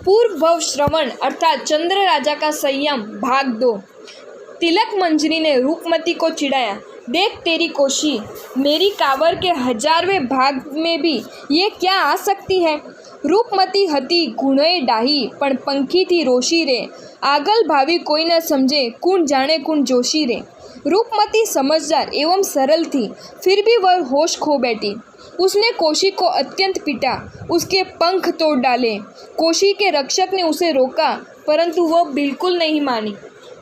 पूर्व भव श्रवण अर्थात चंद्र राजा का संयम भाग 2। तिलक मंजरी ने रूपमती को चिढ़ाया, देख तेरी कोशी, मेरी कांवर के 1000वें भाग में भी ये क्या आ सकती है। रूपमती हती गुणोय डाही पण पंखी थी रोशी रे, आगल भावी कोई न समझे कौन जाने कौन जोशी रे। रूपमती समझदार एवं सरल थी, फिर भी वह होश खो बैठी। उसने कोशी को अत्यंत पीटा, उसके पंख तोड़ डाले। कोशी के रक्षक ने उसे रोका, परंतु वह बिल्कुल नहीं मानी।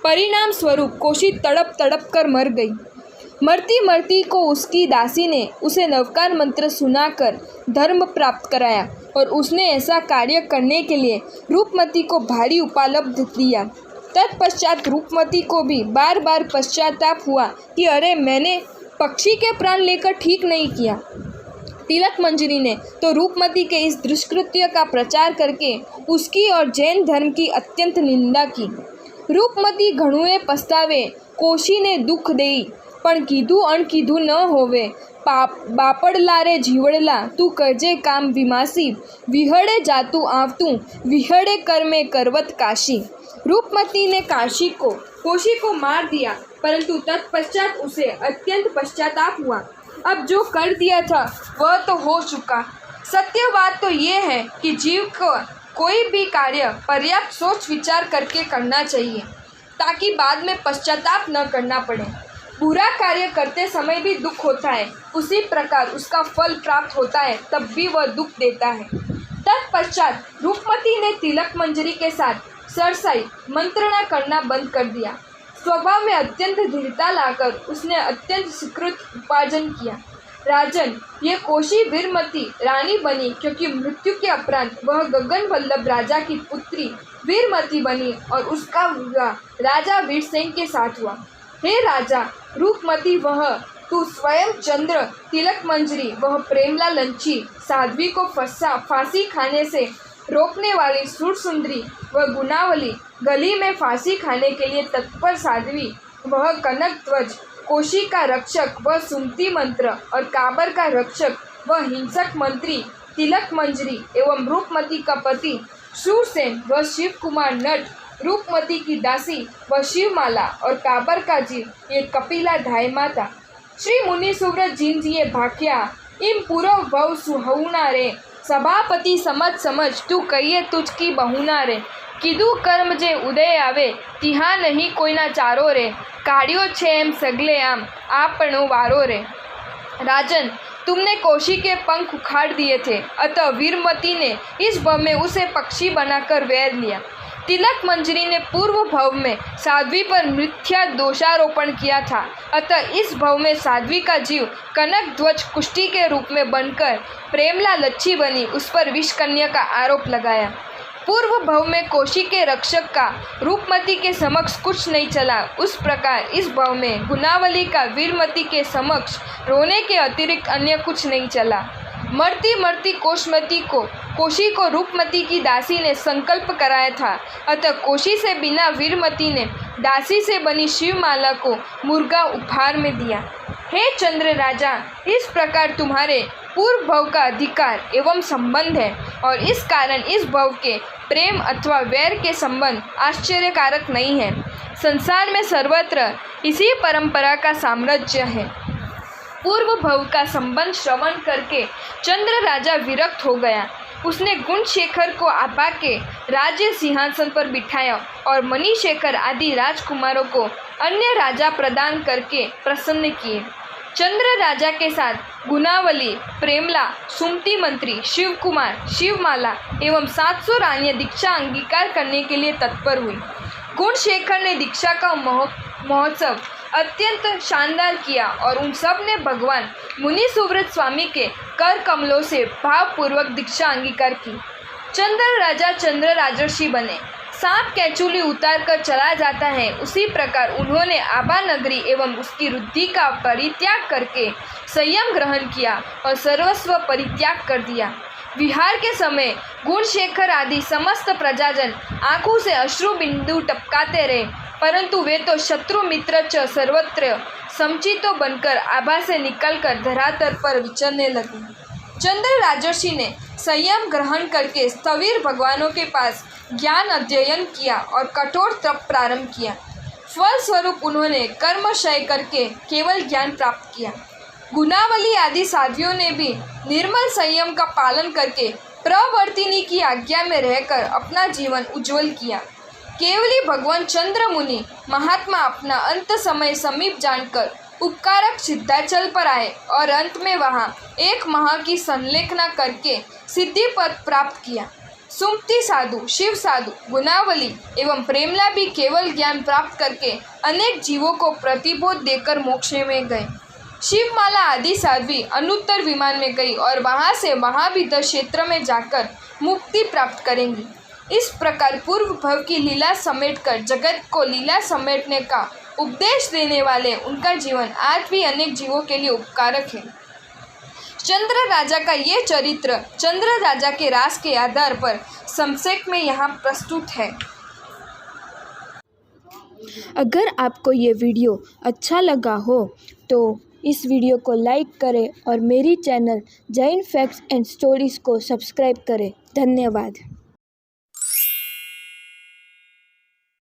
परिणाम स्वरूप कोशी तड़प तड़प कर मर गई। मरती मरती को उसकी दासी ने उसे नवकार मंत्र सुनाकर धर्म प्राप्त कराया और उसने ऐसा कार्य करने के लिए रूपमती को भारी उपालब्ध दिया। तत्पश्चात रूपमती को भी बार बार पश्चाताप हुआ कि अरे मैंने पक्षी के प्राण लेकर ठीक नहीं किया। तिलक मंजरी ने तो रूपमती के इस दुष्कृत्य का प्रचार करके उसकी और जैन धर्म की अत्यंत निंदा की। रूपमती घणुए पछतावे, कोशी ने दुख देई, पण कीधु अणकीधु न होवे। बापड़ला रे जीवड़ला, तू करजे काम विमासी, विहड़े जातू आवतू, विहड़े कर में करवत काशी। रूपमती ने कोशी को मार दिया, परंतु तत्पश्चात उसे अत्यंत पश्चाताप हुआ। अब जो कर दिया था वह तो हो चुका। सत्य बात तो ये है कि जीव को कोई भी कार्य पर्याप्त सोच विचार करके करना चाहिए, ताकि बाद में पश्चाताप न करना पड़े। बुरा कार्य करते समय भी दुख होता है, उसी प्रकार उसका फल प्राप्त होता है तब भी वह दुख देता है। तत्पश्चात रूपमती ने तिलक मंजरी के साथ सरसाई मंत्रणा करना बंद कर दिया। स्वभाव में अत्यंत दृढ़ता लाकर उसने अत्यंत सुकृत उपार्जन किया। राजन, ये कोशी वीरमती रानी बनी क्योंकि मृत्यु के उपरांत वह गगन वल्लभ राजा की पुत्री वीरमती बनी और उसका विवाह राजा वीरसेन के साथ हुआ। हे राजा, रूपमती वह तू स्वयं चंद्र, तिलक मंजरी वह प्रेमला लंची, साध्वी को फांसी खाने से रोकने वाली सुरसुंदरी वह गुनावली, गली में फांसी खाने के लिए तत्पर साध्वी वह कनक ध्वज, कोशी का रक्षक वह सुमति मंत्र और काबर का रक्षक वह हिंसक मंत्री तिलक मंजरी एवं रूपमती का पति शूरसेन वह शिव कुमार नट, रूपमती की दासी वह शिवमाला और काबर का जीव ये कपिला ढाई माता। श्री मुनि सुव्रत जिनजिए भाख्या इम पूर्व भव सुहउना रे, सभापति समझ तू कहिए तुझकी बहुना रे। कीधु कर्म जे उदय आवे, तिहा नहीं कोई ना चारो रे, काढ़ियो छे एम सगले आम आपनो वारो रे। राजन, तुमने कोशी के पंख उखाड़ दिए थे, अतः वीरमती ने इस भव में उसे पक्षी बनाकर वैर लिया। तिलक मंजरी ने पूर्व भव में साध्वी पर मिथ्या दोषारोपण किया था, अतः इस भव में साध्वी का जीव कनक ध्वज कुष्टी के रूप में बनकर प्रेमला लच्छी बनी, उस पर विषकन्या का आरोप लगाया। पूर्व भव में कोशी के रक्षक का रूपमती के समक्ष कुछ नहीं चला, उस प्रकार इस भव में गुनावली का वीरमती के समक्ष रोने के अतिरिक्त अन्य कुछ नहीं चला। मरती मरती कोशी को रूपमती की दासी ने संकल्प कराया था, अतः कोशी से बिना वीरमती ने दासी से बनी शिवमाला को मुर्गा उपहार में दिया। हे चंद्र राजा, इस प्रकार तुम्हारे पूर्व भव का अधिकार एवं संबंध है और इस कारण इस भव के प्रेम अथवा वैर के संबंध आश्चर्यकारक नहीं है। संसार में सर्वत्र इसी परंपरा का साम्राज्य है। पूर्व भव का संबंध श्रवण करके चंद्र राजा विरक्त हो गया। उसने गुणशेखर को आभा के राज्य सिंहासन पर बिठाया और मणिशेखर आदि राजकुमारों को अन्य राजा प्रदान करके प्रसन्न किए। चंद्र राजा के साथ गुनावली, प्रेमला, सुमति मंत्री, शिव कुमार, शिवमाला एवं 700 रानियां दीक्षा अंगीकार करने के लिए तत्पर हुई। गुणशेखर ने दीक्षा का महोत्सव अत्यंत शानदार किया और उन सब ने भगवान मुनि सुव्रत स्वामी के कर कमलों से भावपूर्वक दीक्षा अंगीकार की। चंद्र राजा चंद्र राजर्षि बने। सांप कैचुली उतार कर चला जाता है, उसी प्रकार उन्होंने आभा नगरी एवं उसकी रुद्धि का परित्याग करके संयम ग्रहण किया और सर्वस्व परित्याग कर दिया। विहार के समय गुणशेखर आदि समस्त प्रजाजन आंखों से अश्रु बिंदु टपकाते रहे, परंतु वे तो शत्रु मित्र च सर्वत्र समचितो बनकर आभा से निकलकर धरातल पर विचरने लगे। चंद्र राजर्षि ने संयम ग्रहण करके स्थविर भगवानों के पास ज्ञान अध्ययन किया और कठोर तप प्रारंभ किया। फलस्वरूप उन्होंने कर्मक्षय करके केवल ज्ञान प्राप्त किया। गुनावली आदि साध्वियों ने भी निर्मल संयम का पालन करके प्रवर्तिनी की आज्ञा में रहकर अपना जीवन उज्जवल किया। केवली भगवान चंद्र मुनि महात्मा अपना अंत समय समीप जानकर उपकारक सिद्धाचल पर आए और अंत में वहां एक माह की संलेखना करके सिद्धि पद प्राप्त किया। सुमति साधु, शिव साधु, गुनावली एवं प्रेमला भी केवल ज्ञान प्राप्त करके अनेक जीवों को प्रतिबोध देकर मोक्ष में गए। शिवमाला आदि साध्वी अनुत्तर विमान में गई और वहां से महाविद्य क्षेत्र में जाकर मुक्ति प्राप्त करेंगी। इस प्रकार पूर्व भव की लीला समेटकर जगत को लीला समेटने का उपदेश देने वाले उनका जीवन आज भी अनेक जीवों के लिए उपकारक है। चंद्र राजा का ये चरित्र चंद्र राजा के रास के आधार पर संक्षेप में यहाँ प्रस्तुत है। अगर आपको ये वीडियो अच्छा लगा हो तो इस वीडियो को लाइक करें और मेरी channel Jain facts and stories को सब्सक्राइब करें। धन्यवाद।